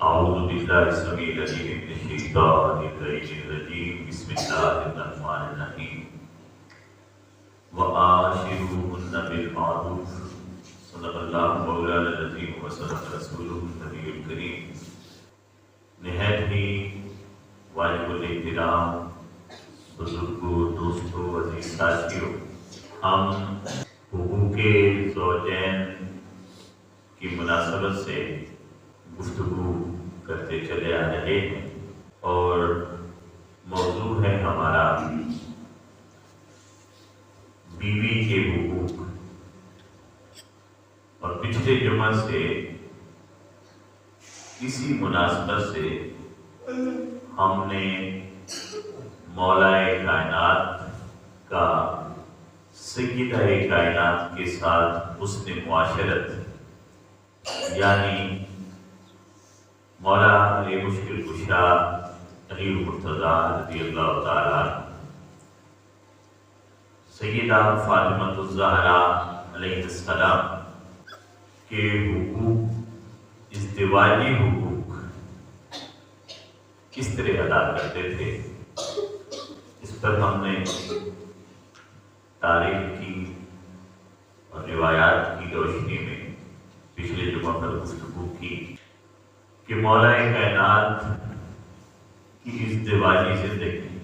أعوذ بالله السميع العليم من الشيطان الرجيم بسم الله الرحمن الرحيم وآشروهن بالمعروف صدق الله مولانا العظيم وصدق رسوله النبي الكريم۔ نہایت ہی واجب الاحترام بزرگوں، دوستوں، عزیز ساتھیوں، ہم حقوق زوجین کی مناسبت سے گفتگو کرتے چلے آ رہے ہیں اور موضوع ہے ہمارا بیوی کے حقوق۔ اور پچھلے جمعہ سے اسی مناسبت سے ہم نے مولائے کائنات کا سیدہ کائنات کے ساتھ حسن معاشرت یعنی مولا علی مشکل کشا علی مرتضیٰ رضی اللہ تعالیٰ، سیدہ فاطمۃ الزہرا علیہ السلام کے حقوق، ازدواجی حقوق کس طرح ادا کرتے تھے، اس پر ہم نے تاریخ کی اور روایات کی روشنی میں پچھلے جمعہ پر گفتگو کی کہ مولائے کائنات کی ازدواجی زندگی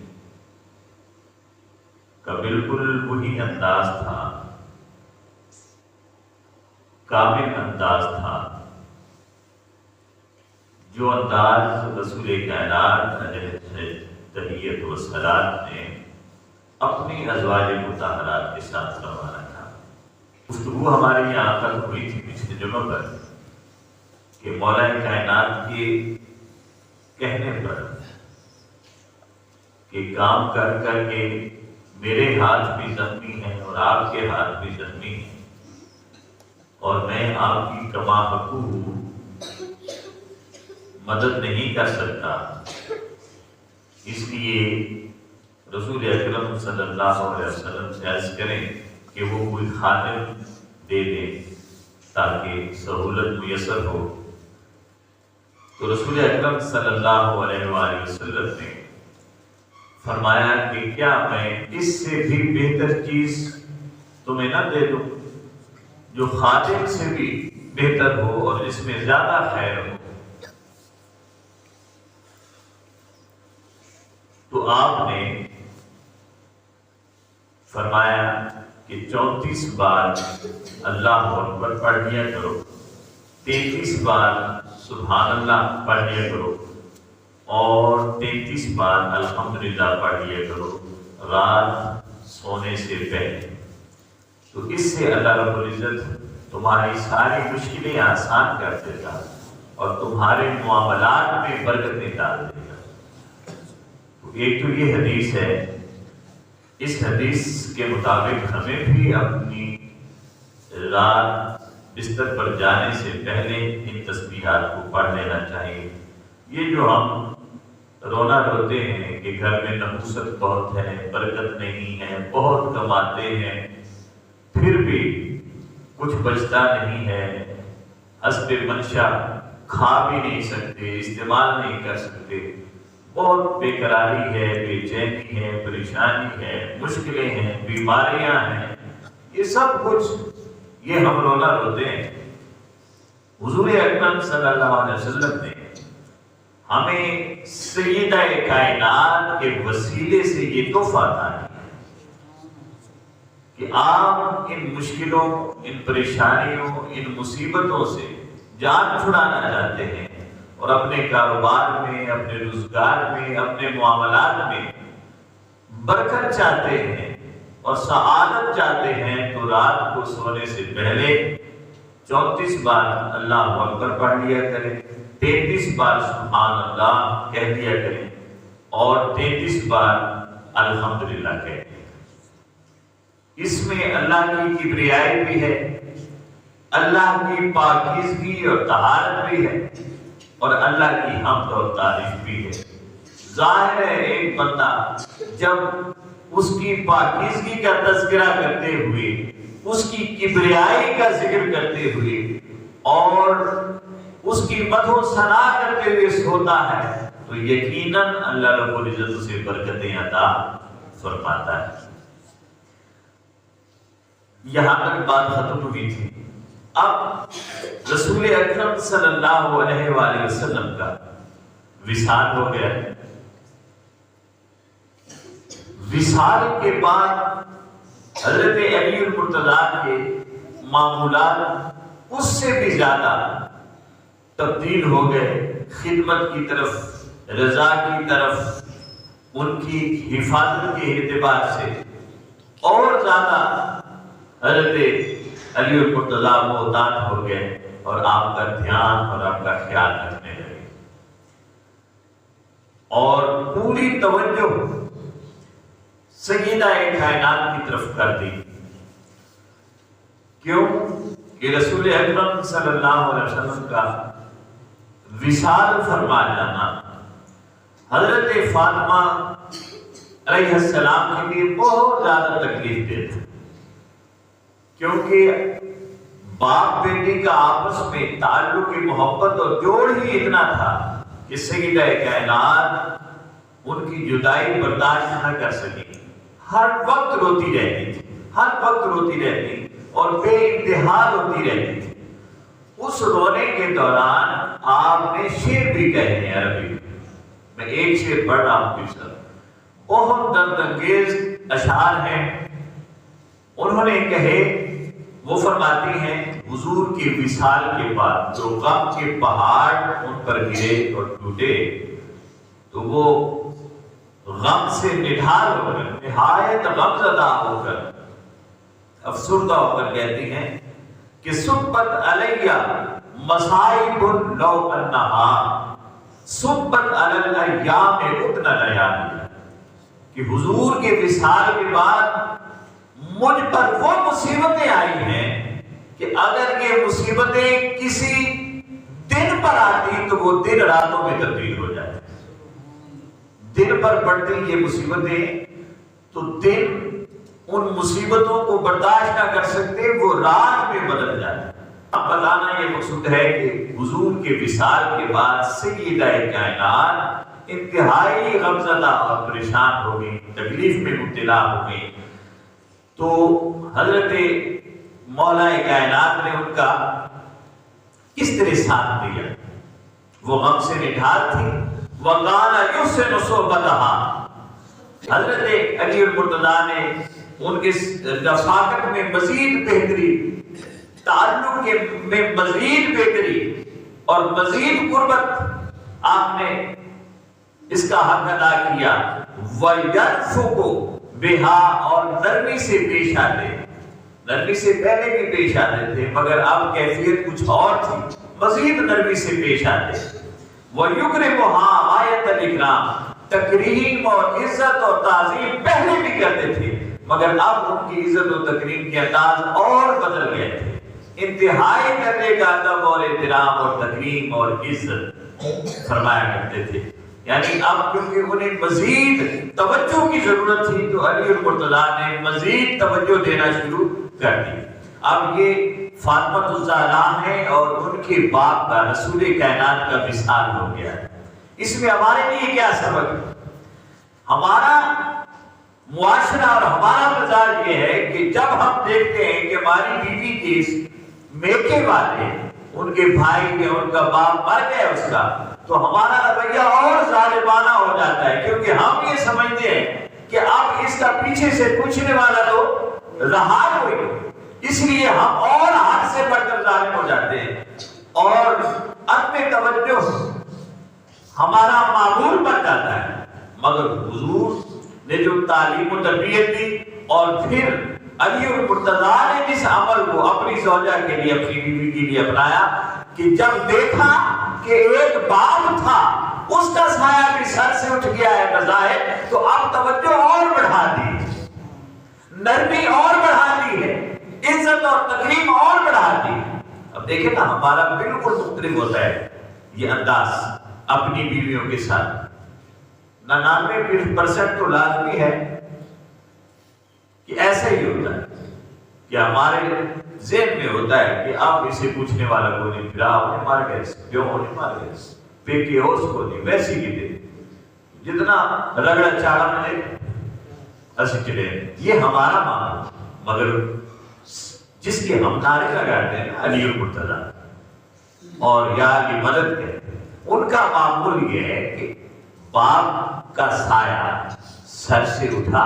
کا بالکل وہی انداز تھا، کامل انداز تھا جو انداز رسول کائنات علیہ تحیۃ والصلاۃ نے اپنی ازواج مطہرات کے ساتھ روانہ تھا۔ گفتگو ہماری یہاں تک ہوئی تھی پچھلے جمعہ پر کہ مولا کائنات کے کہنے پر کہ کام کر کر کے میرے ہاتھ بھی زخمی ہیں اور آپ کے ہاتھ بھی زخمی ہیں اور میں آپ کی کما حقوق مدد نہیں کر سکتا، اس لیے رسول اکرم صلی اللہ علیہ وسلم سے عرض کریں کہ وہ کوئی خادم دے دیں تاکہ سہولت میسر ہو۔ تو رسول اکرم صلی اللہ علیہ وآلہ وسلم نے فرمایا کہ کیا میں اس سے بھی بہتر چیز تمہیں نہ دے دوں جو خادم سے بھی بہتر ہو اور اس میں زیادہ خیر ہو؟ تو آپ نے فرمایا کہ 34 بار اللہ اکبر پڑھ لیا کرو، 33 بار سبحان اللہ پڑھ لیا کرو اور 33 بار الحمدللہ پڑھ لیا کرو رات سونے سے پہلے۔ تو اس سے اللہ رب العزت تمہاری ساری مشکلیں آسان کر دے گا اور تمہارے معاملات میں برکتیں ڈال دے گا۔ تو ایک تو یہ حدیث ہے، اس حدیث کے مطابق ہمیں بھی اپنی رات بستر پر جانے سے پہلے ان تسبیحات کو پڑھ لینا چاہیے۔ یہ جو ہم رونا روتے ہیں کہ گھر میں نحوست بہت ہے، برکت نہیں ہے، بہت کماتے ہیں، پھر بھی کچھ بچتا نہیں ہے، حسب منشا کھا بھی نہیں سکتے، استعمال نہیں کر سکتے، بہت بے قراری ہے، بے چینی ہے، پریشانی ہے، مشکلیں ہیں، بیماریاں ہیں، یہ سب کچھ یہ ہم رونا روتے ہیں۔ حضور اکرم صلی اللہ علیہ وسلم نے ہمیں سیدہ کائنات کے وسیلے سے یہ تحفہ عطا کیا کہ آپ ان مشکلوں، ان پریشانیوں، ان مصیبتوں سے جان چھڑانا چاہتے ہیں اور اپنے کاروبار میں، اپنے روزگار میں، اپنے معاملات میں برکت چاہتے ہیں اور سعادت چاہتے ہیں، تو رات کو سونے سے پہلے 34 بار اللہ اکبر پڑھ لیا کریں، 33 بار سبحان اللہ کہہ دیا کریں اور 33 بار الحمدللہ کہہ دیا۔ اس میں اللہ کی کبریائی بھی ہے، اللہ کی پاکیزگی اور طہارت بھی ہے اور اللہ کی حمد اور تعریف بھی ہے۔ ظاہر ہے ایک بندہ جب اس کی پاکیزگی کا تذکرہ کرتے ہوئے، اس کی کبریائی کا ذکر کرتے ہوئے اور اس کی مدح و ثنا کرتے ہوئے سوتا ہے تو یقیناً اللہ رب العزت اسے برکتیں عطا فرماتا ہے۔ یہاں تک بات ختم ہوئی تھی۔ اب رسول اکرم صلی اللہ علیہ وآلہ وسلم کا وصال ہو گیا۔ وصال کے بعد حضرت علی المرتضیٰ کے معمولات اس سے بھی زیادہ تبدیل ہو گئے، خدمت کی طرف، رضا کی طرف، ان کی حفاظت کے اعتبار سے اور زیادہ حضرت علی المرتضیٰ محتاط ہو گئے اور آپ کا دھیان اور آپ کا خیال رکھنے لگے، اور پوری توجہ سیدہ کائنات کی طرف کر دی۔ کیوں کہ رسول اکرم صلی اللہ علیہ وسلم کا وصال فرما جانا حضرت فاطمہ علیہ السلام کے لیے بہت زیادہ تکلیف دہ تھا، کیونکہ باپ بیٹی کا آپس میں تعلق محبت اور جوڑ ہی اتنا تھا کہ سیدہ کائنات ان کی جدائی برداشت نہ کر سکی، ہر وقت روتی رہتی تھی، ہر وقت روتی رہتی اور بے انتہا روتی رہتی تھی۔ اس رونے کے دوران آپ نے شعر بھی کہے ہیں عربی میں ایک شعر پڑھ رہا ہوں پچھلا، بہت درد انگیز اشعار ہیں، انہوں نے کہے، وہ فرماتی ہیں حضور کے وصال کے بعد جو غم کے پہاڑ ان پر گرے اور ٹوٹے تو وہ غم سے نڈھال ہو کر، نہایت غم زدہ ہو کر، افسردہ ہو کر کہتی ہیں کہ صبت علیہ مصائب لو انہا صبت علی الایام اتنا لیالی، کہ حضور کے وصال کے بعد مجھ پر وہ مصیبتیں آئی ہیں کہ اگر یہ مصیبتیں کسی دن پر آتی تو وہ دن راتوں میں تبدیل ہو جاتی، دن پر پڑتی یہ مصیبتیں تو دن ان مصیبتوں کو برداشت نہ کر سکتے، وہ رات میں بدل جاتے۔ اب بتانا یہ مقصود ہے کہ حضور کے وصال کے بعد سیدہ کائنات انتہائی غمزدہ اور پریشان ہو گئی، تکلیف میں مبتلا ہو گئی، تو حضرت مولا کائنات نے ان کا کس طرح ساتھ دیا؟ وہ غم سے نڈھال تھی، وَقَانَ يُحْسِنُ صُحْبَتَهَا، حضرت علی المرتضیٰ نے ان کے رفاقت میں مزید بہتری، تعلق میں مزید بہتری اور مزید قربت آپ نے اس کا حق ادا کیا، وَيَرْفُقُ بِهَا، اور نرمی سے پیش آتے، نرمی سے پہلے بھی پیش آتے تھے مگر اب کیفیت کچھ اور تھی، مزید نرمی سے پیش آتے، وَيُكْرِمُهَا آیت الکرام، تکریم اور عزت اور تعظیم پہلے بھی کرتے تھے مگر اب ان کی عزت و تکریم کے انداز اور بدل گئے تھے، انتہائی کرنے کا ادب اور احترام اور تکریم اور عزت فرمایا کرتے تھے، یعنی اب کیونکہ انہیں مزید توجہ کی ضرورت تھی تو علی المرتضیٰ نے مزید توجہ دینا شروع کر دی۔ اب یہ فاطمہ الزہرا ہے اور ان کے باپ کا رسول کائنات کا وصال ہو گیا ہے۔ اس میں ہمارے لیے کیا سبق ہے؟ ہمارا معاشرہ اور ہمارا مزاج یہ ہے کہ جب ہم دیکھتے ہیں کہ ہماری بیوی کے میکے والے، ان کے بھائی کے، ان کا باپ مر گیا اس کا، تو ہمارا رویہ اور ظالمانہ ہو جاتا ہے، کیونکہ ہم یہ سمجھتے ہیں کہ اب اس کا پیچھے سے پوچھنے والا تو رہا کوئی نہیں، اس لیے ہم اور حد سے بڑھ کر ظالم ہو جاتے ہیں اور عدم توجہ ہمارا معمول بن جاتا ہے۔ مگر حضور نے جو تعلیم و تربیت دی اور پھر علی المرتضیٰ نے جس عمل کو اپنی زوجہ کے لیے، اپنی بیوی کے لیے اپنایا کہ جب دیکھا کہ ایک باپ تھا اس کا سایہ بھی سر سے اٹھ گیا ہے بظاہر، تو اب توجہ اور بڑھا دی، نرمی اور بڑھا دی ہے، عزت اور تکریم اور بڑھا دی۔ اب دیکھیں نا، ہمارا بالکل مختلف ہوتا ہے یہ انداز اپنی بیویوں کے ساتھ، 99% تو لازمی ہے کہ ایسا ہی ہوتا ہے۔ کہ ہمارے ذہن میں ہوتا ہے کہ اب اسے پوچھنے والا کو نہیں، پھر آپ نے مار گئے پیو ہونے مار گئے پے کی ہوش کو نہیں، ویسی کی دے جتنا رگڑا چاڑا ملے اسی چلے، یہ ہمارا معاملہ۔ مگر جس کے ہم نعرے لگاتے ہیں علی المرتضیٰ اور یا کی مدد کے، ان کا معمول یہ ہے کہ باپ کا سایہ سر سے اٹھا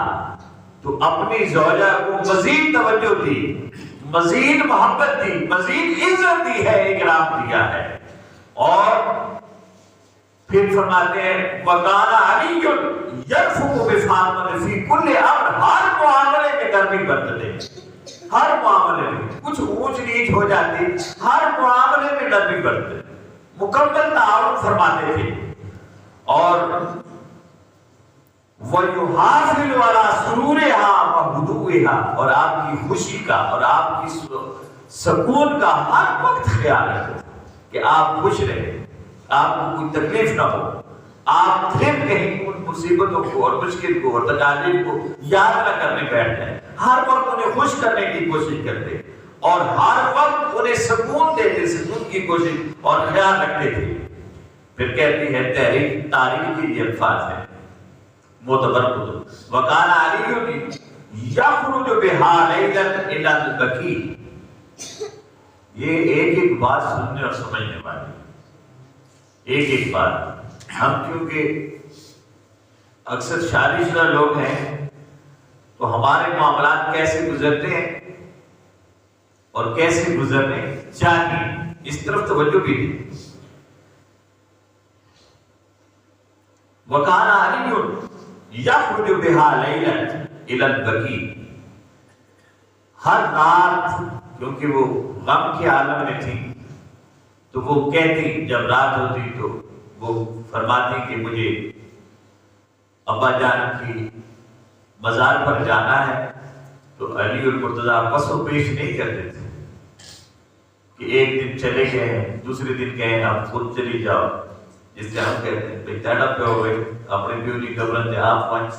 تو اپنی زوجہ کو مزید توجہ دی، مزید محبت دی، مزید عزت دی ہے، اکرام دیا ہے۔ اور پھر فرماتے ہیں وَقَالَ عَلِيٌّ يَرْفُقُ بِفَاطِمَةٍ فِي كُلِّ أَمْرٍ، ہر معاملے میں نرمی برتتے، ہر معاملے میں کچھ اونچ نیچ ہو جاتی، ہر معاملے میں نرمی برتتے، مکمل تعاون فرماتے تھے۔ اور وَيُحَافِظُ عَلَى سُرُورِهَا وَهُدُوئِهَا، اور آپ کی خوشی کا اور آپ کی سکون کا ہر وقت خیال رکھتے تھے کہ آپ خوش رہیں، آپ کو کوئی تکلیف نہ ہو، آپ پھر کہیں ان مصیبتوں کو اور مشکل کو اور تکالیف کو یاد نہ کرنے بیٹھ جائیں، ہر وقت انہیں خوش کرنے کی کوشش کرتے اور ہر وقت انہیں سکون دیتے، سکون کی کوشش اور خیال رکھتے تھے۔ پھر کہتی ہے تحریک تاریخ کی یہ الفاظ ہے معتبر کتب، وَقَالَ عَلِيٌّ يَخْرُجُ بِهَا لَيْلًا إِلَى الْبَقِيعِ، یہ ایک ایک بات سننے اور سمجھنے والی، ایک ایک بات۔ ہم کیونکہ اکثر شادی شدہ لوگ ہیں تو ہمارے معاملات کیسے گزرتے ہیں اور کیسے گزرنے چاہیے اس طرف توجہ بھی دیں۔ وَقَالَ عَلِيٌّ يَخْرُجُ بِهَا لَيْلًا إِلَى الْبَقِيعِ، ہر رات، کیونکہ وہ غم کے عالم میں تھی تو وہ کہتی، جب رات ہوتی تو وہ فرماتی کہ مجھے ابا جان کی مزار پر جانا ہے، تو علی المرتضیٰ پس و پیش نہیں کرتے تھے کہ ایک دن چلے گئے دوسرے دن کہیں آپ خود چلی جاؤ، جس سے ہم کہتے ہیں بھئی تیڑا پہ ہو گئی اپنے بیونی قبرن دے آپ پانچ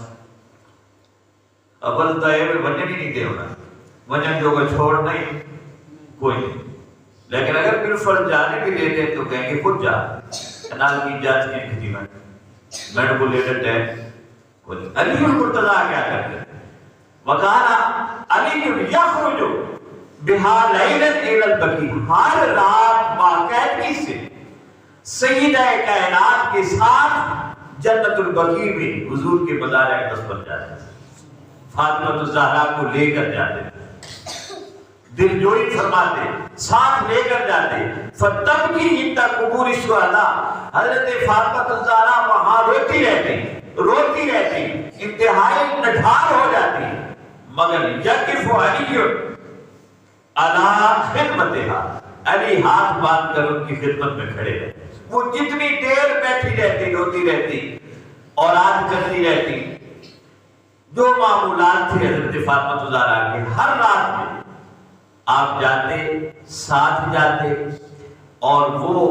ابل دائے میں بننے بھی نہیں دے ہونا، وجن جو کو چھوڑ نہیں کوئی نہیں، لیکن اگر پھر فرض جانے بھی لیتے تو کہیں گے خود جا، انال کی جات کی کھتی میں کو لیٹر ہے۔ علی المرتضیٰ کیا کرتے ہیں؟ وَقَالَ عَلِيٌّ يَخْرُجُ بِهَا لَيْلًا إِلَى الْبَقِيعِ، ہر رات باقاعدگی سے سیدہ کائنات کے ساتھ جنت البقیع میں حضور کے مزار اقدس پر جاتے تھے، فاطمہ الزہرا کو لے کر جاتے تھے، دل جوئی فرماتے، ساتھ لے کر جاتے۔ فَتَبْكِي عِندَ قُبُورِ الشُّهَدَاء، حضرت فاطمہ الزہرا وہاں روتی رہتی، انتہائی نڈھال ہو جاتی، مگر یقف علی علی خدمتها، علی ہاتھ باندھ کر ان کی خدمت میں کھڑے رہتے، وہ جتنی دیر بیٹھی رہتی، روتی رہتی اور آج کرتی رہتی، جو معمولات تھے حضرت فاطمہ الزہرا کے ہر رات میں آپ جاتے، ساتھ جاتے اور وہ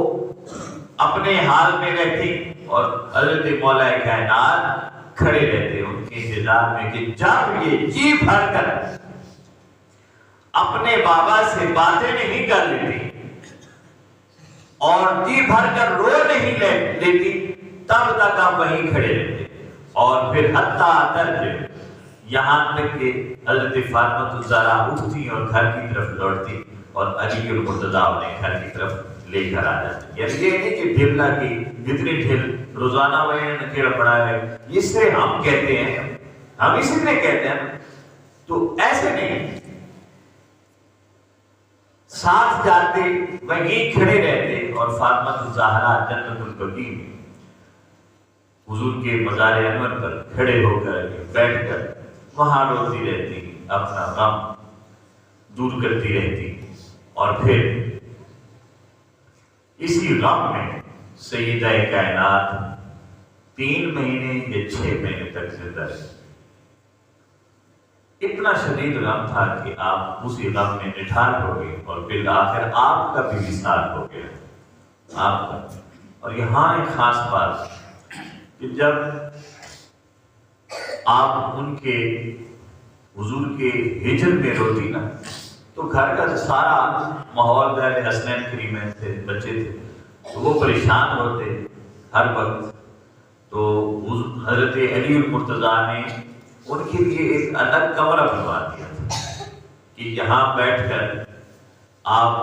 اپنے حال میں رہتی اور حضرت مولا کائنات کھڑے رہتے ان کے انتظار میں کہ جب یہ جی بھر کر اپنے بابا سے باتیں نہیں کر لیتی اور جی بھر کر رو نہیں لیتی، تب تک آپ وہیں کھڑے رہتے، اور پھر حتیٰ درج یہاں تک کہ حضرت فاطمہ الزہرا اٹھتی اور گھر کی طرف لوٹتی اور علی المرتضیٰ انہیں گھر کی طرف لے کر آ جاتے۔ یعنی یہ نہیں کہ ڈھیلا کی جتنی ڈھیل روزانہ وہیں نکیڑ پڑا ہے، اس سے ہم کہتے ہیں، ہم اسی طرح کہتے ہیں، تو ایسے نہیں، ساتھ جاتے وہیں کھڑے رہتے اور فاطمہ الزہرا جنت البقیع میں حضور کے مزار انور پر کھڑے ہو کر بیٹھ کر وہاں روتی رہتی، اپنا غم دور کرتی رہتی، اور پھر اسی غم میں سیدہ کائنات 3 مہینے یا 6 مہینے تک زندہ رہی۔ اتنا شدید غم تھا کہ آپ اسی غم میں نڈھال ہو گئے اور بالآخر آپ کا بھی وصال ہو گیا، آپ کا۔ اور یہاں ایک خاص بات کہ جب آپ ان کے حضور کے ہجر میں روتی نا، تو گھر کا سارا ماحول گھر حسنین کریمین تھے، بچے تھے، تو وہ پریشان ہوتے ہر وقت. تو حضرت علی المرتضیٰ نے ان کے لیے ایک الگ کمرہ بنوا دیا تھا کہ یہاں بیٹھ کر آپ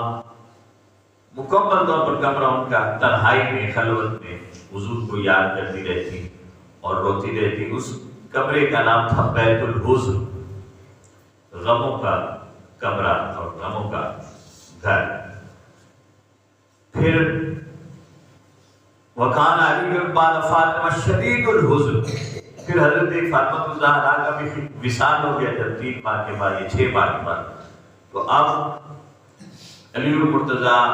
مکمل طور پر کمرہ ان کا تنہائی میں خلوت میں حضور کو یاد کرتی رہتی اور روتی رہتی. اس کمرے کا نام تھا بیت الحزن، غموں کا کمرہ اور غموں کا گھر. پھر وکان علی بعد فاطمہ شدید الحزن، پھر حضرت فاطمہ الزہرا کا بھی وصال ہو گیا تھا 3 ماہ کے بعد یا 6 ماہ کے بعد. تو اب علی المرتضیٰ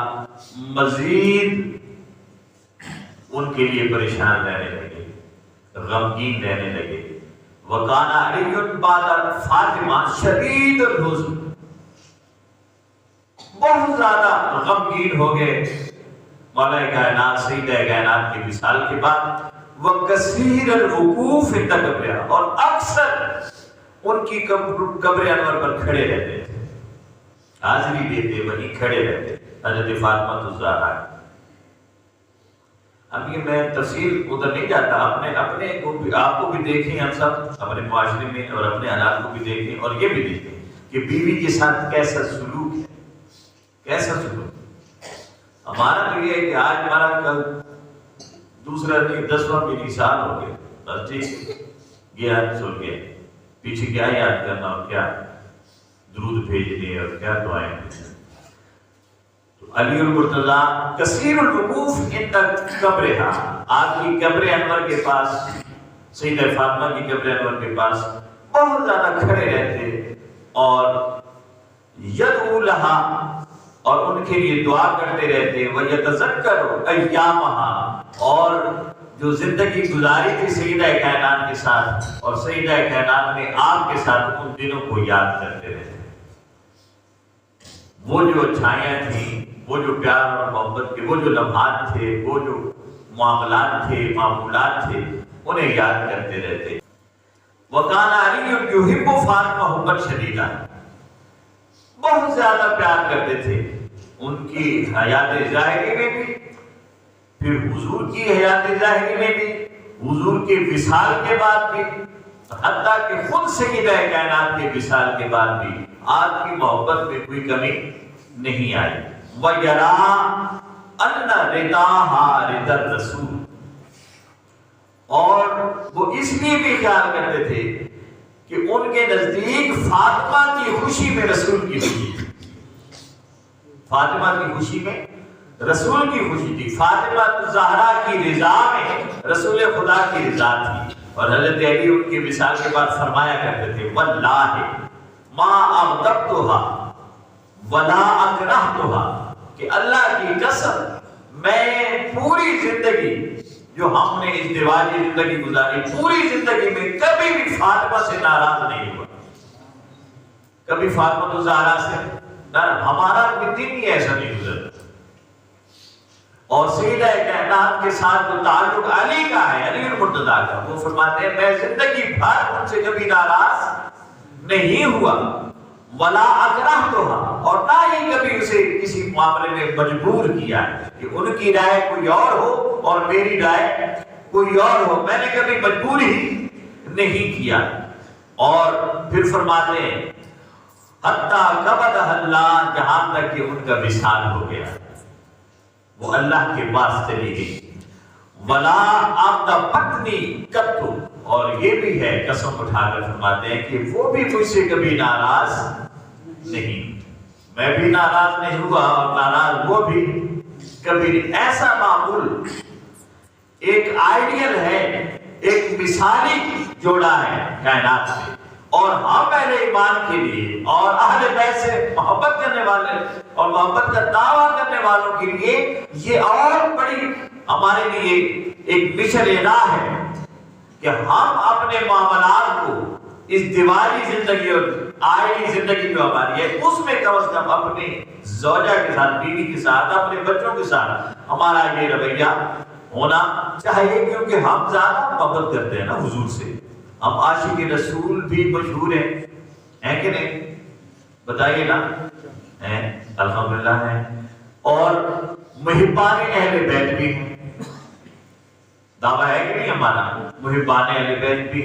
مزید ان کے لیے پریشان رہنے لگے، غمگین رہنے لگے. وکان علی بعد فاطمہ شدید الحزن، بہت زیادہ غمگین ہو گئے مولا کائنات سیدہ کائنات کے وصال کے بعد. وکثیر الوقوف عند قبرہا، اور اکثر ان کی قبر انور پر کھڑے رہتے تھے، حاضری دیتے وہیں کھڑے رہتے حضرت فاطمہ الزہرا. اب یہ میں تفصیل ادھر نہیں جاتا، اپنے کو بھی آپ کو بھی دیکھیں، ہم سب اپنے معاشرے میں اور اپنے حالات کو بھی دیکھیں اور یہ بھی دیکھیں کہ بیوی کے ساتھ کیسا سلوک ہے، کیسا سلوک. ہمارا تو یہ ہے کہ آج ہمارا کل دوسرا نہیں 10واں بھی نہیں سال ہو گئے، بس ٹھیک گیا سو گیا، پیچھے کیا یاد کرنا اور کیا درود بھیجنے اور کیا دعائیں. تو علی المرتضیٰ کثیر الوقوف عند قبرہا، آپ کی قبر انور کے پاس، سیدہ فاطمہ کی قبر انور کے پاس بہت زیادہ کھڑے رہتے اور یدعو لہا، اور ان کے لیے دعا کرتے رہتے. وَيَتَذَكَّرُ أَيَّامَهَا، اور جو زندگی گزاری تھی سیدہ کائنات کے ساتھ اور سیدہ کائنات نے آپ کے ساتھ ان دنوں کو یاد کرتے رہتے. وہ جو اچھائیاں تھیں، وہ جو پیار اور محبت کے وہ جو لمحات تھے، وہ جو معاملات تھے، معمولات تھے، انہیں یاد کرتے رہتے. وَكَانَ عَلِيٌّ يُحِبُّ فاطمہ حُبًّا شَدِيدًا، بہت زیادہ پیار کرتے تھے ان کی حیات ظاہری میں بھی، پھر حضور کی حیات ظاہری میں بھی، حضور کے وصال کے بعد بھی، حتیٰ کہ خود سیدہ کائنات کے وصال کے بعد بھی آپ کی محبت میں کوئی کمی نہیں آئی. وَيَرَا أَنَّ رِضَاهَا رِضَا الرَّسُولِ، اور وہ اس لیے بھی خیال کرتے تھے کہ ان کے نزدیک فاطمہ کی خوشی میں رسول کی خوشی تھی. فاطمہ کی خوشی میں رسول کی خوشی تھی. فاطمہ الزہرا کی رضا میں رسول خدا کی رضا تھی. اور حضرت علی ان کے وصال کے بعد فرمایا کرتے تھے واللہ ما اغضبتها ولا اکرہتها، کہ اللہ کی قسم میں پوری زندگی جو ہم نے ازدواجی زندگی گزاری، پوری زندگی میں کبھی بھی فاطمہ سے ناراض نہیں ہوا، کبھی فاطمہ الزہرا سے ہمارا کوئی دن ہی ایسا نہیں گزرتا. اور سیدہ کائنات کے ساتھ جو تعلق علی کا ہے، علی المرتضیٰ کا، وہ فرماتے ہیں میں زندگی بھر ان سے کبھی ناراض نہیں ہوا. ولا اکرہتها، اور نہ ہی کبھی اسے کسی معاملے میں مجبور کیا کہ ان کی رائے کوئی اور ہو اور میری رائے کوئی اور ہو، میں نے کبھی مجبور ہی نہیں کیا. اور پھر فرماتے ہیں حتیٰ قبضہ اللہ، جہاں تک کہ ان کا وصال ہو گیا، وہ اللہ کے پاس چلی گئی. ولا عبد پتنی قط، اور یہ بھی ہے قسم اٹھا کر فرماتے ہیں کہ وہ بھی مجھ سے کبھی ناراض نہیں، میں بھی ناراض نہیں ہوا اور ناراض وہ بھی کبھی نہیں. ایسا معمول ایک آئیڈیل ہے، ایک مثالی جوڑا ہے کائنات سے. اور ہم اہل ایمان کے لیے اور اہل بیت سے محبت کرنے والے اور محبت کا دعویٰ کرنے والوں کے لیے یہ اور بڑی ہمارے لیے ایک مشن الہ ہے کہ ہم اپنے معاملات کو اس دیواری زندگی اور آئلی زندگی جو ہماری ہے اس میں کم از کم اپنے زوجہ کے ساتھ، بیوی کے ساتھ، اپنے بچوں کے ساتھ ہمارا یہ رویہ ہونا چاہیے. کیونکہ ہم زیادہ محبت کرتے ہیں نا حضور سے. ہم عاشق رسول بھی مشہور ہیں کہ نہیں؟ بتائیے نا. الحمدللہ ہیں، اور محبان اہل بیت بھی ہیں۔ دعویٰ ہے کہ نہیں ہمارا محبان اہل بیت بھی،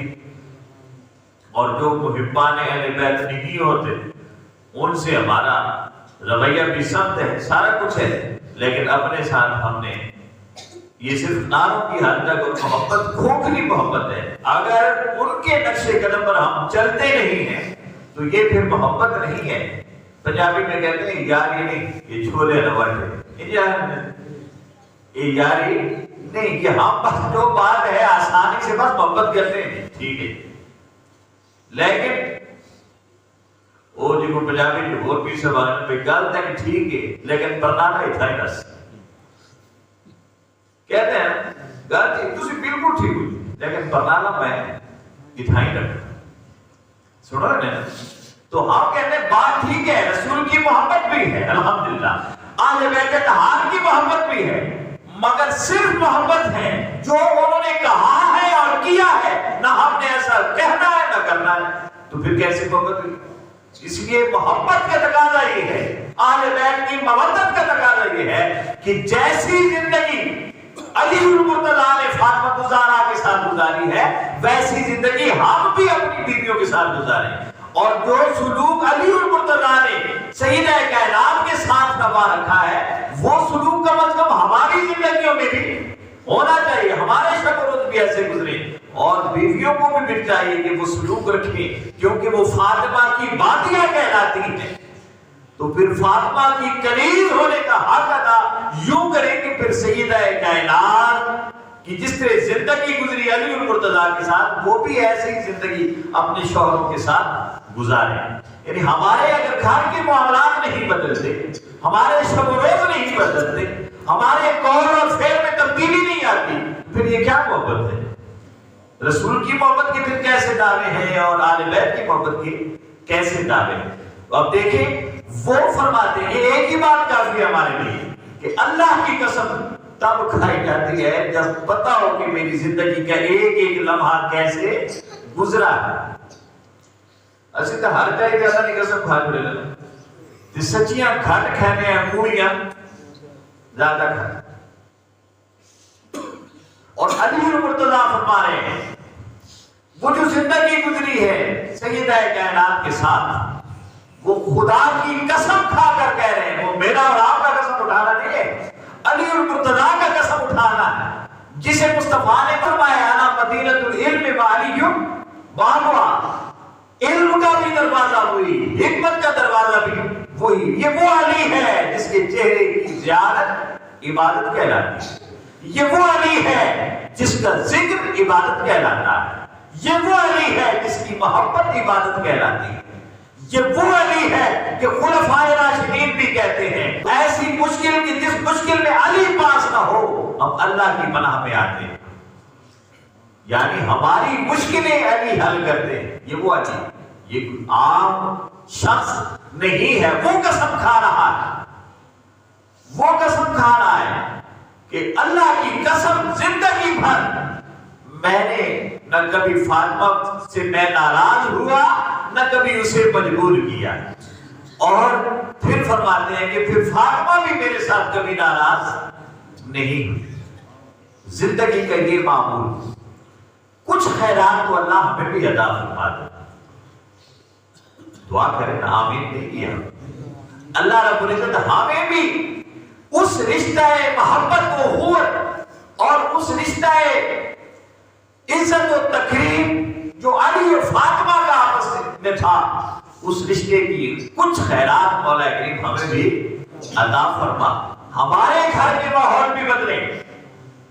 اور جو محبان اہل بیت نہیں ہوتے ان سے ہمارا رویہ بھی سخت ہے، سارا کچھ ہے، لیکن اپنے ساتھ ہم نے یہ صرف ناروں کی حد تک اور محبت کھوکھلی محبت ہے۔ اگر ان کے نقش قدم پر ہم چلتے نہیں ہیں تو یہ پھر محبت نہیں ہے۔ پنجابی میں کہتے ہیں یاری نہیں، یہ چھولے نواٹے، یہ یاری نہیں کہ ہم بس جو بات ہے آسانی سے بس محبت کرتے ہیں، ٹھیک ہے، لیکن وہ جو پنجابی جو اور بھی سوال پہ گل تک ٹھیک ہے، لیکن پرنانا اتنا ہی دس کہتے ہیں گل ٹھیک تھی بالکل ٹھیک ہوئی، لیکن پرنانا میں اتنا ہی رکھتا، سنو نا، تو ہم کہتے ہیں بات ٹھیک ہے، رسول کی محبت بھی ہے الحمدللہ، اہل بیت اطہار کی محبت بھی ہے، مگر صرف محبت ہے جو انہوں نے کہا ہے اور کیا ہے، نہ ہم نے ایسا کہنا ہے نہ کرنا ہے، تو پھر کیسے محبت ہوئی؟ اس لیے محبت کا تقاضا یہ ہے، اہل بیت کی مودت کا تقاضا یہ ہے کہ جیسی زندگی علی المرتضیٰ نے فاطمہ الزہرا کے ساتھ گزاری ہے ویسی زندگی ہم بھی اپنی بیویوں کے ساتھ گزاریں، اور جو سلوک علی المرتضیٰ نے سیدہ کائنات کے ساتھ نبھا رکھا ہے وہ سلوک کم از کم ہماری زندگیوں میں بھی ہونا چاہیے، ہمارے شب و روز بھی ایسے گزرے، اور بیویوں کو بھی مل چاہیے کہ وہ سلوک رکھیں، کیونکہ وہ فاطمہ کی باتیاں کہلاتی ہیں، تو پھر فاطمہ کی کنیز ہونے کا حق ادا یوں کریں کہ پھر سیدہ کائنات کی جس طرح زندگی گزری علی المرتضیٰ کے ساتھ وہ بھی ایسے ہی زندگی اپنے شوہروں کے ساتھ گزاریں۔ یعنی ہمارے اگر گھر کے معاملات نہیں بدلتے، ہمارے شب و روز نہیں بدلتے، ہمارے قول اور فعل میں تبدیلی نہیں آتی، پھر یہ کیا محبت ہے؟ رسول کی محبت کے پھر کیسے دعوے ہیں اور آل بیت کی محبت کے کیسے دعوے ہیں؟ اب دیکھیں وہ فرماتے ہیں ایک ہی بات کافی ہے ہمارے لیے کہ اللہ کی قسم تب کھائی جاتی ہے جب پتا ہو کہ میری زندگی کا ایک ایک لمحہ کیسے گزرا ہے۔ اسی تو ہر جائے کہ اللہ کی قسم کھا جڑے لگا سچیاں گھٹ کھانے ہیں، موڑیاں زیادہ کھانے، اور علی المرتضیٰ فرما رہے ہیں وہ جو زندگی گزری ہے سیدہ کائنات کے ساتھ وہ خدا کی قسم کھا کر کہہ رہے ہیں، وہ میرا اور آپ کا قسم اٹھانا نہیں ہے، علی المرتضیٰ کا قسم اٹھانا ہے، جسے مصطفیٰ نے فرمایا انا مدینۃ العلم وعلی بابها، علم کا بھی دروازہ وہی، حکمت کا دروازہ بھی وہی، یہ وہ علی ہے جس کے چہرے کی زیارت عبادت کہلاتی ہے، یہ وہ علی ہے جس کا ذکر عبادت کہلاتا ہے، یہ وہ علی ہے جس کی محبت عبادت کہلاتی ہے، یہ وہ علی ہے کہ خلفائے راشدین بھی کہتے ہیں ایسی مشکل کی جس مشکل میں علی پاس نہ ہو ہم اللہ کی پناہ میں آتے ہیں، یعنی ہماری مشکلیں علی حل کرتے ہیں، یہ وہ علی، یہ کوئی عام شخص نہیں ہے، وہ قسم کھا رہا ہے، وہ قسم کھا رہا ہے کہ اللہ کی قسم زندگی بھر میں نے نہ کبھی فاطمہ سے میں ناراض ہوا نہ کبھی اسے مجبور کیا، اور پھر فرماتے ہیں کہ پھر فاطمہ بھی میرے ساتھ کبھی ناراض نہیں ہوئی۔ زندگی کا یہ معمول، کچھ خیرات تو اللہ ہمیں بھی عطا فرما دے، دعا کریں نا، آمین نہیں کیا، اللہ رب العزت ہمیں بھی اس رشتہ محبت و اخوت اور اس رشتہ عزت و تکریم جو علی اور فاطمہ کا آپس میں تھا، اس رشتے کی کچھ خیرات مولا کریم ہمیں بھی عطا فرما، ہمارے گھر کے ماحول بھی بدلے۔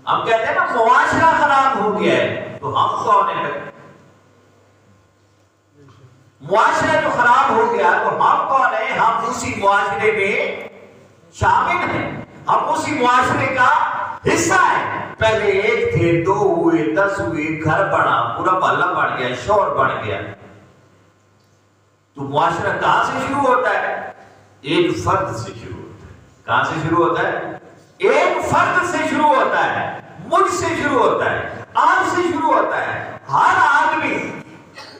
ہم کہتے ہیں نا معاشرہ خراب ہو گیا ہے، تو ہم کون ہیں؟ معاشرہ جو خراب ہو گیا تو ہم کون ہیں؟ ہم اسی معاشرے میں شامل ہیں، ہم اسی معاشرے کا حصہ ہیں۔ پہلے ایک تھے، دو ہوئے، 10 ہوئے، گھر بڑھا، پورا محلہ بڑھ گیا، شور بڑھ گیا، تو معاشرہ کہاں سے شروع ہوتا ہے؟ ایک فرد سے شروع ہوتا ہے۔ کہاں سے شروع ہوتا ہے؟ ایک فرد سے شروع ہوتا ہے، مجھ سے شروع ہوتا ہے، آپ سے شروع ہوتا ہے، ہر آدمی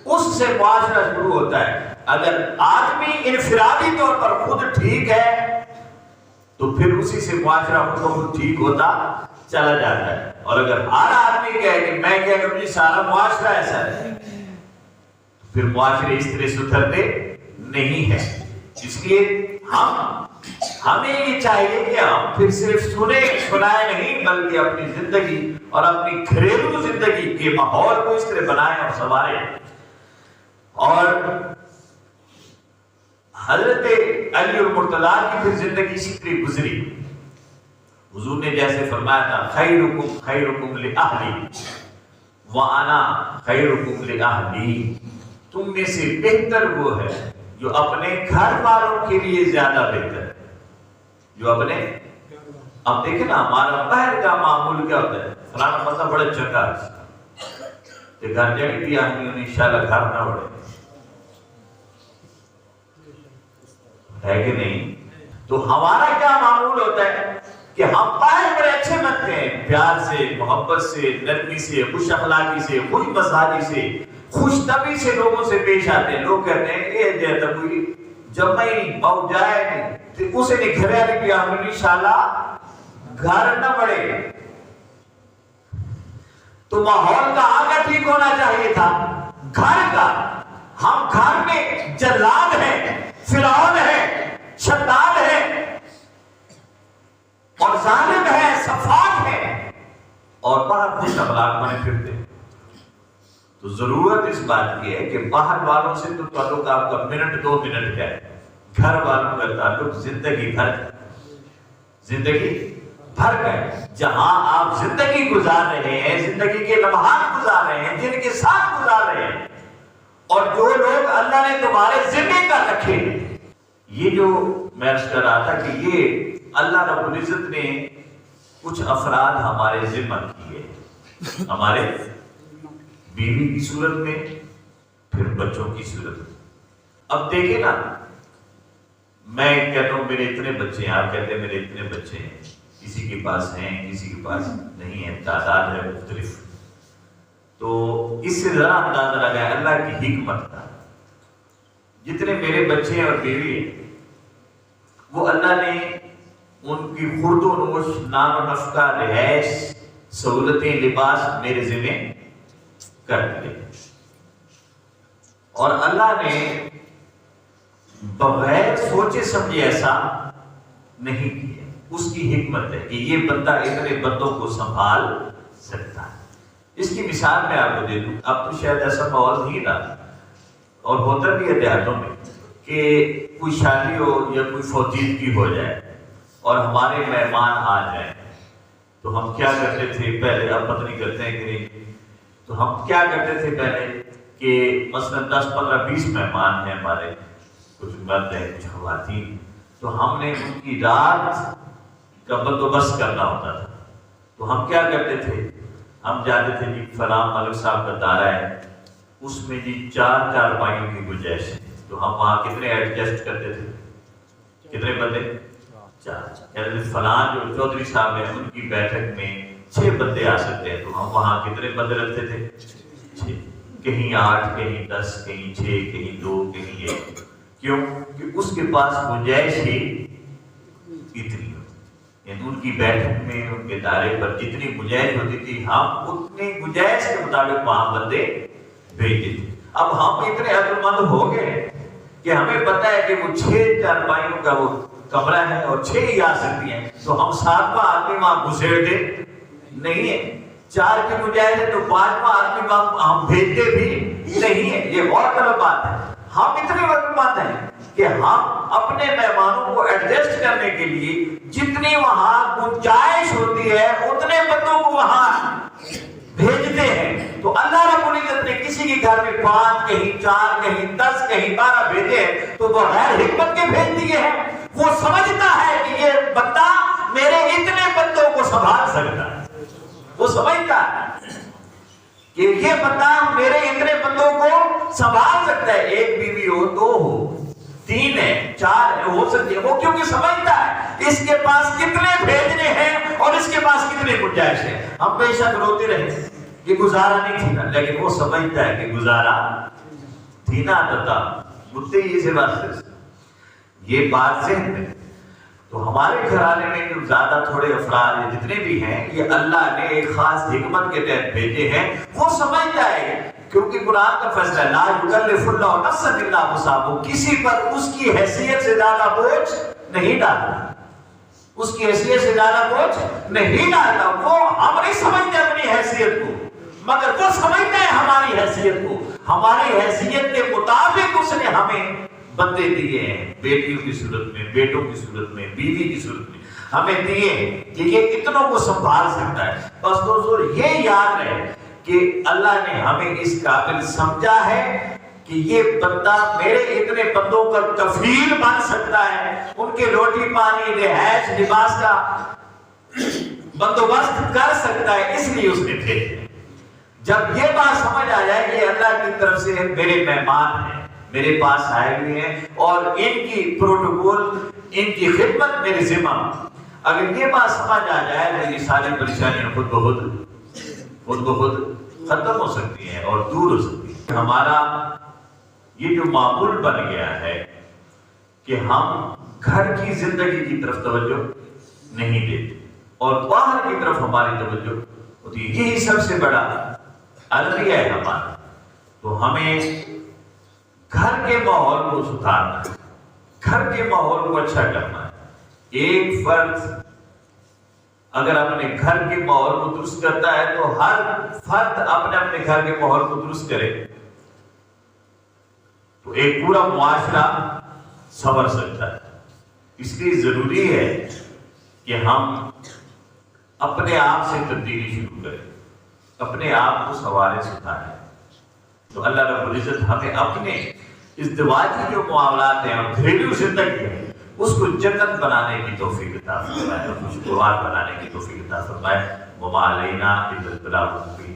اس سے معاشرہ شروع ہوتا ہے۔ اگر آدمی انفرادی طور پر خود ٹھیک ہے تو پھر اسی سے معاشرہ خود ٹھیک ہوتا چلا جاتا ہے، اور اگر ہر آدمی کہے کہ میں کیا کروں جی سارا معاشرہ ایسا ہے، پھر معاشرے اس طرح سدھرتے نہیں ہے۔ اس لیے ہمیں یہ چاہیے کہ ہم پھر صرف سنائے نہیں، بلکہ اپنی زندگی اور اپنی گھریلو زندگی کے ماحول کو اس طرح بنائیں اور سنواریں۔ اور حضرت علی المرتضیٰ کی پھر زندگی اسی طرح گزری۔ حضور نے جیسے فرمایا تھا خیرکم خیرکم لأہلی وانا خیرکم لأہلی، تم میں سے بہتر وہ ہے جو اپنے گھر والوں کے لیے زیادہ بہتر ہے، جو اپنے، اب دیکھیں نا ہمارا باہر کا معمول کیا ہوتا ہے، فلانا بندہ بڑا چنگا ہے، گھر جڑی بھی آدمی انشاءاللہ گھر نہ بڑھے، ہے کہ نہیں؟ تو ہمارا کیا معمول ہوتا ہے کہ ہم باہر بڑے اچھے بنتے ہیں، پیار سے، محبت سے، نرمی سے، خوش اخلاقی سے، خوش مزاجی سے، خوش طبعی سے لوگوں سے پیش آتے ہیں۔ لوگ کہتے ہیں یہ جیسا کوئی جمع ہی نہیں، باؤ جائے نہیں، تو اسے نہیں گھر والی بھی ہم انشاءاللہ گھر نہ بڑھے۔ تو ماحول کا آگا ٹھیک ہونا چاہیے تھا، گھر کا۔ ہم گھر میں جلاد ہیں، فرعون ہے، شداد ہے اور ظالم ہے، سفاک ہے، اور باہر خوش اخلاق بنے پھرتے ہیں۔ تو ضرورت اس بات کی ہے کہ باہر والوں سے تو تعلق آپ کا منٹ 2 منٹ کا ہے، گھر والوں کا تعلق زندگی بھر کا ہے۔ جہاں آپ زندگی گزار رہے ہیں، زندگی کے لمحات گزار رہے ہیں، جن کے ساتھ گزار رہے ہیں، اور جو لوگ اللہ نے تمہارے ذمہ کر رکھے ہیں، یہ جو میں عرض کر رہا تھا کہ یہ اللہ رب العزت نے کچھ افراد ہمارے ذمہ کیے، ہمارے بیوی کی صورت میں، پھر بچوں کی صورت میں۔ اب دیکھیں نا، میں کہتا ہوں میرے اتنے بچے ہیں، آپ کہتے ہیں میرے اتنے بچے ہیں، کسی کے پاس ہیں کسی کے پاس نہیں ہے، تعداد ہے مختلف، تو اس سے ذرا اندازہ لگائے اللہ کی حکمت کا۔ جتنے میرے بچے ہیں اور بیوی ہیں، وہ اللہ نے ان کی خورد و نوش، نان و نفقہ، رہائش، سہولتیں، لباس میرے ذمہ کر دیے، اور اللہ نے بغیر سوچے سمجھے ایسا نہیں کیا۔ اس کی حکمت ہے کہ یہ بندہ اتنے بندوں کو سنبھال سکتا ہے۔ اس کی مثال میں آپ کو دے دوں، اب تو شاید ایسا ماحول نہیں رہا، اور ہوتا بھی ہے دیہاتوں میں کہ کوئی شادی ہو یا کوئی فوتیدگی ہو جائے اور ہمارے مہمان آ جائیں، تو ہم کیا کرتے تھے پہلے، اب پتہ نہیں کرتے ہیں کہ نہیں، تو ہم کیا کرتے تھے پہلے کہ مثلا 10 15 20 مہمان ہیں ہمارے، کچھ مرد ہیں کچھ خواتین، تو ہم نے ان کی رات کا بندوبست کرنا ہوتا تھا۔ تو ہم کیا کرتے تھے، ہم جاتے تھے جی فلاں ملک صاحب کا دارا ہے، اس میں جی 4 چارپائیوں کی گنجائش ہے، تو ہم وہاں کتنے ایڈجسٹ کرتے تھے، کتنے بندے، 4۔ یعنی فلاں جو چودھری صاحب ہیں ان کی بیٹھک میں 6 بندے آ سکتے ہیں، تو ہم وہاں کتنے بندے رکھتے تھے، 6، کہیں 8 کہیں 10 کہیں 6 کہیں 2 کہیں 1۔ کیوں کہ اس کے پاس گنجائش ہی اتنی، یعنی ان کی بیٹھک میں، ان کے دائرے پر جتنی گنجائش ہوتی تھی، ہم اتنی گنجائش کے مطابق وہاں بندے بھیجتے تھے۔ اب ہم اتنے عقل مند ہو گئے کہ ہمیں پتہ ہے کہ وہ 6 چارپائیوں کا وہ کمرہ ہے اور 6 ہی آ سکتی ہیں، تو ہم 7واں آدمی وہاں گھسیڑتے نہیں ہے۔ 4 کی گنجائش ہے تو 5واں آدمی وہاں ہم بھیجتے بھی نہیں ہے۔ یہ بہت غلط بات ہے۔ ہم اتنے عقل مند ہیں کہ ہم اپنے مہمانوں کو ایڈجسٹ کرنے کے لیے جتنی وہاں گنجائش ہوتی ہے اتنے بندوں کو وہاں بھیجتے ہیں۔ تو اللہ رب العزت نے کسی کے گھر میں 5 کہیں 4 کہیں 10 کہیں 12 بھیجے ہیں، تو وہ غیر حکمت کے بھیج دیے ہیں۔ وہ سمجھتا ہے کہ یہ بندہ میرے اتنے بندوں کو سنبھال سکتا ہے، وہ سمجھتا ہے کہ یہ بندہ میرے اتنے بندوں کو سنبھال سکتا ہے، 1 بیوی ہو 2 ہو 3 ہے 4 ہو سکتی ہے، وہ کیونکہ سمجھتا ہے اس کے پاس کتنے بھیجنے ہیں اور اس کے پاس کتنے گنجائش ہے۔ ہم بے شک روتے رہے کہ گزارا نہیں تھی نا، لیکن وہ سمجھتا ہے کہ گزارا تھی نا، تتا متعی سے بات یہ بات ذہن میں. تو ہمارے گھرانے میں جو زیادہ تھوڑے افراد جتنے بھی ہیں یہ اللہ نے ایک خاص حکمت کے تحت بھیجے ہیں. وہ سمجھتا ہے کیونکہ قرآن کا فیصلہ ہے لا یکلف اللہ نفسا الا وسعها، کسی پر اس کی حیثیت سے زیادہ بوجھ نہیں ڈالتا، اس کی حیثیت سے زیادہ بوجھ نہیں ڈالتا. وہ ہم نہیں سمجھتے اپنی حیثیت کو، مگر وہ سمجھتا ہے ہماری حیثیت کو. ہماری حیثیت کے مطابق اس نے ہمیں بندے دیے ہیں، بیٹیوں کی صورت میں، بیٹوں کی صورت میں، بیوی کی صورت میں ہمیں دیے ہیں کہ یہ اتنوں کو سنبھال سکتا ہے. بس دوستو یہ یاد رہے کہ اللہ نے ہمیں اس قابل سمجھا ہے کہ یہ بندہ میرے اتنے بندوں کا کفیل بن سکتا ہے، ان کے روٹی پانی رہائش لباس کا بندوبست کر سکتا ہے، اس لیے اس نے بھیجا. جب یہ بات سمجھ آ جائے کہ اللہ کی طرف سے میرے مہمان ہیں، میرے پاس آئے ہوئے ہیں اور ان کی پروٹوکول، ان کی خدمت میرے ذمہ، اگر یہ بات سمجھ آ جائے تو یہ ساری پریشانیاں خود بخود ختم ہو سکتی ہیں اور دور ہو سکتی ہیں. ہمارا یہ جو معمول بن گیا ہے کہ ہم گھر کی زندگی کی طرف توجہ نہیں دیتے اور باہر کی طرف ہماری توجہ ہوتی ہے، یہی سب سے بڑا المیہ ہے ہمارا. تو ہمیں گھر کے ماحول کو سدھارنا ہے، گھر کے ماحول کو اچھا کرنا ہے. ایک فرد اگر اپنے گھر کے ماحول کو درست کرتا ہے تو ہر فرد اپنے اپنے گھر کے ماحول کو درست کرے تو ایک پورا معاشرہ سنور سکتا ہے. اس لیے ضروری ہے کہ ہم اپنے آپ سے تبدیلی شروع کریں، اپنے آپ کو سنواریں سکھائیں. تو اللہ رب العزت ہمیں اپنے ازدواجی جو معاملات ہیں اور گھریلو زندگی ہے اس کو جنت بنانے کی توفیق عطا فرمائے اور خوشگوار بنانے کی توفیق عطا فرمائے. وما علینا الا البلاغ المبین.